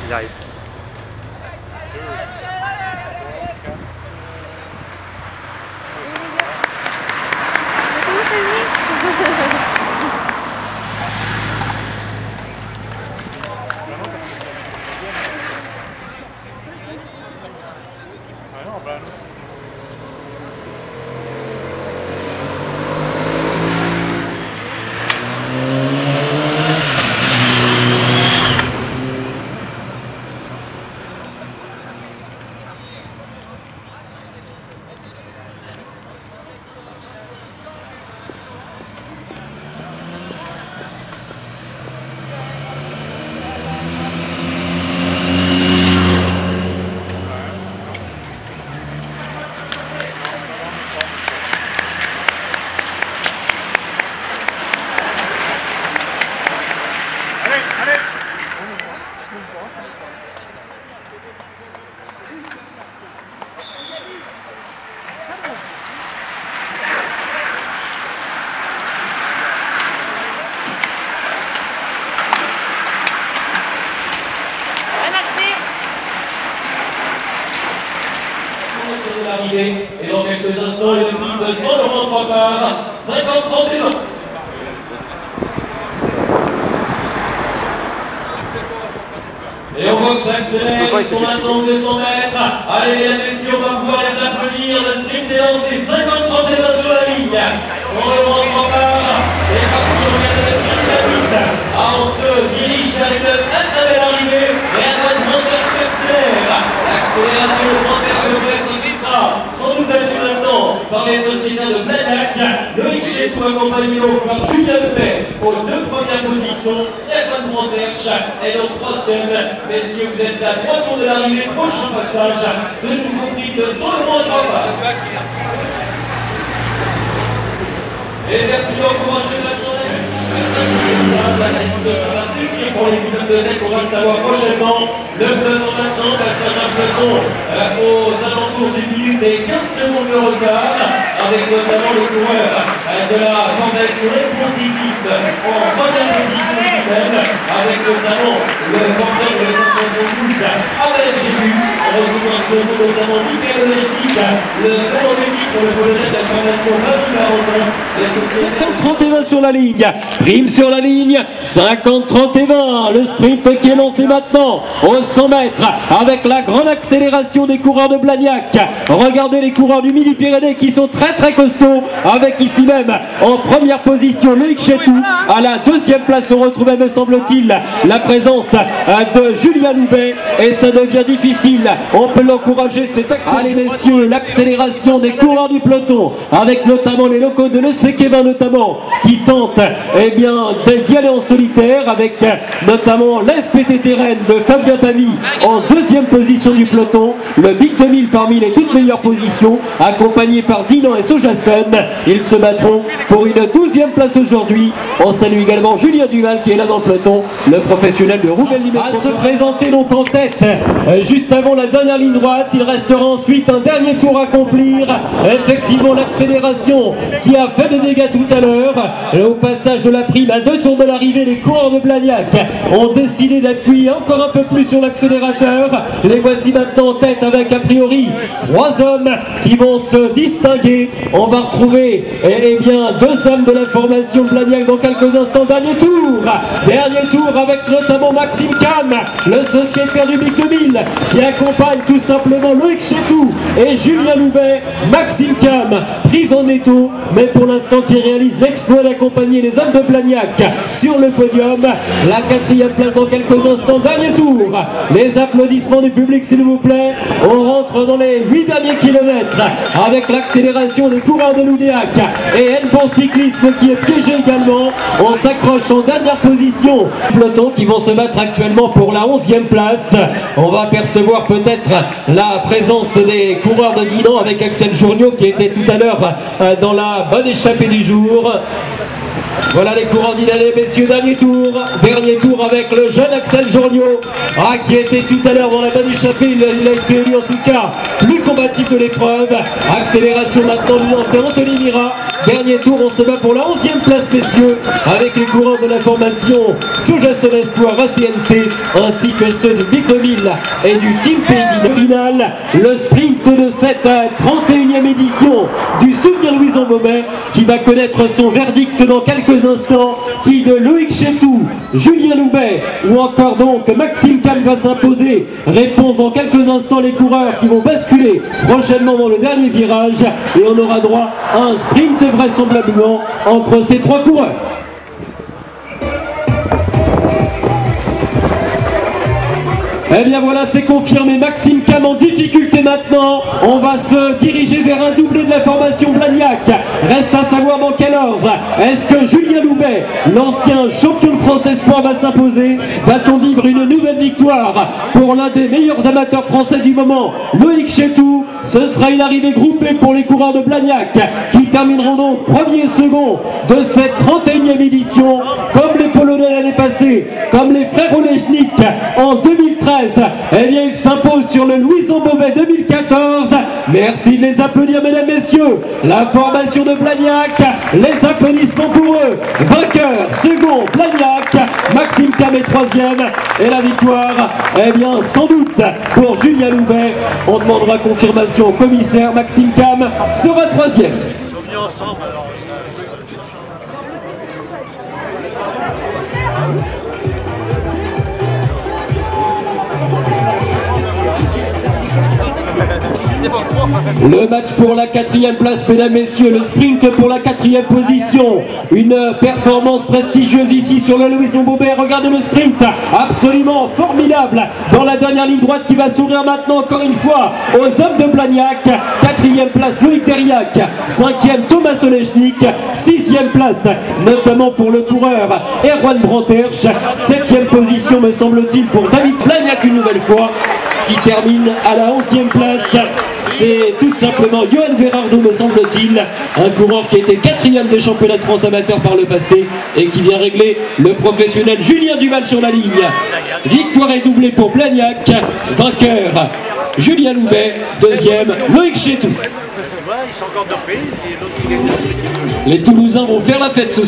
Il arrive. Et dans quelques instants, une prime de 100 € en 3 parts, 50-31. Et on voit que ça accélère, ils sont maintenant 200 mètres. Allez, mesdames et messieurs, on va pouvoir les applaudir. Le sprint est lancé, 50-31 sur la ligne. 100 € en 3 parts, c'est parti, on regarde le sprint d'habite. Ah, on se dirige vers une très belle arrivée. Et Herman Bronter qui accélère. L'accélération de Bronter peut-être qui sera sans doute battu maintenant par les sociétaires de Blagnac. Loïc Chetou accompagné donc par Julien Lepay aux 2 premières positions. Herman Bronter est donc 3e. Messieurs, vous êtes à 3 tours de l'arrivée. Prochain passage, de nouveau prix de 100 € en 3 parts. Et merci d'encourager maintenant. Est-ce que ça va suffire pour les pilotes de tête? On va le savoir prochainement. Le peloton maintenant, c'est un peloton aux alentours du minute et 15 secondes de retard, avec notamment le coureur de la formation Répond Cycliste en première position ici même, avec notamment le porteur de 172 Abel Gébu. On retrouve dans ce peloton notamment Michael Olechnik, le commandant pour le polonais de la formation Manu Barentin. 50-31 sur la ligne, prime sur la ligne, 50-31, le sprint qui est lancé maintenant aux 100 mètres avec la grande accélération des coureurs de Blagnac. Regardez les coureurs du Midi-Pyrénées qui sont très costauds, avec ici même en première position Loïc Chetou. À la 2e place on retrouvait, me semble-t-il, la présence de Julien Loubet, et ça devient difficile. On peut l'encourager, c'est accéléré. Allez messieurs, l'accélération des coureurs du peloton, avec notamment les locaux de Kevin notamment, qui tente bien d'y aller en solitaire, avec notamment l'SPTT Rennes de Fabien Pavie en 2e position du peloton, le Big 2000 parmi les toutes meilleures positions, accompagné par Dinan et Sojason. Ils se battront pour une 12e place aujourd'hui. On salue également Julien Duval qui est là dans le peloton, le professionnel de Roubaix-Limousin, à se présenter donc en tête juste avant la dernière ligne droite. Il restera ensuite un dernier tour à accomplir. Effectivement, l'accélération qui a fait des dégâts tout à l'heure. Au passage de la prime à 2 tours de l'arrivée, les coureurs de Blagnac ont décidé d'appuyer encore un peu plus sur l'accélérateur. Les voici maintenant en tête avec a priori 3 hommes qui vont se distinguer. On va retrouver bien 2 hommes de la formation Blagnac dans quelques instants. Dernier tour avec notamment Maxime Cam, le sociétaire du Big 2000, qui accompagne tout simplement Loïc Chetou et Julien Loubet. Maxime Cam pris en étau, mais pour l'instant qui réalise l'exploit d'accompagner les hommes de Blagnac sur le podium. La 4e place dans quelques instants. Dernier tour, les applaudissements du public s'il vous plaît. On rentre dans les 8 derniers kilomètres avec l'accélération des coureurs de l'Oudéac et N-Bon Cyclisme qui est piégé également. On s'accroche en dernière position. Peloton qui vont se battre actuellement pour la 11e place. On va apercevoir peut-être la présence des coureurs de Dinan avec Axel Journiot qui était tout à l'heure dans la bonne échappée du jour. Voilà les coureurs d'Inalé, messieurs, dernier tour avec le jeune Axel Journiot, qui était tout à l'heure dans la bonne échappée. Il a été élu en tout cas plus combatif de l'épreuve. Accélération maintenant du Nantais Anthony Mira. Dernier tour, on se bat pour la 11e place, messieurs, avec les coureurs de la formation Sous-Gestion Espoir ACNC, ainsi que ceux du Big 2000 et du Team Pays d'Ine. Au final, le sprint de cette 31e édition du Souvenir Louison Beaumet, qui va connaître son verdict dans quelques instants, qui de Loïc Chetou, Julien Loubet ou encore donc Maxime Cam va s'imposer. Réponse dans quelques instants, les coureurs qui vont basculer prochainement dans le dernier virage, et on aura droit à un sprint vraisemblablement entre ces trois coureurs. Eh bien voilà, c'est confirmé, Maxime Cam en difficulté maintenant. On va se diriger vers un doublé de la formation Blagnac. Reste à savoir dans quel ordre. Est-ce que Julien Loubet, l'ancien champion de France Espoir, va s'imposer? Va-t-on vivre une nouvelle victoire pour l'un des meilleurs amateurs français du moment, Loïc Chetou? Ce sera une arrivée groupée pour les coureurs de Blagnac, qui termineront donc premier et second de cette 31e édition, comme les Polonais l'année passée, comme les frères Olechnik en 2013. Eh bien, ils s'imposent sur le Louison Beaumet 2014. Merci de les applaudir, mesdames, messieurs. La formation de Blagnac, les applaudissements pour eux. Vainqueur, second, Blagnac. Maxime Cam est troisième. Et la victoire, eh bien, sans doute pour Julien Loubet. On demandera confirmation au commissaire. Maxime Cam sera troisième. Le match pour la 4e place, mesdames, messieurs, le sprint pour la 4e position. Une performance prestigieuse ici sur le Louison Beaumet. Regardez le sprint, absolument formidable dans la dernière ligne droite qui va s'ouvrir maintenant encore une fois aux hommes de Blagnac. 4e place, Loïc Terriac. 5e, Thomas Olechnik. 6e place, notamment pour le coureur Erwan Branterch. 7e position, me semble-t-il, pour David Blagnac une nouvelle fois, qui termine à la 11e place. C'est tout simplement Johan Verardo, me semble-t-il, un coureur qui a été 4e des championnats de France amateur par le passé et qui vient régler le professionnel Julien Duval sur la ligne. Victoire est doublée pour Blagnac, vainqueur Julien Loubet, deuxième Loïc Chetou. Les Toulousains vont faire la fête ce soir.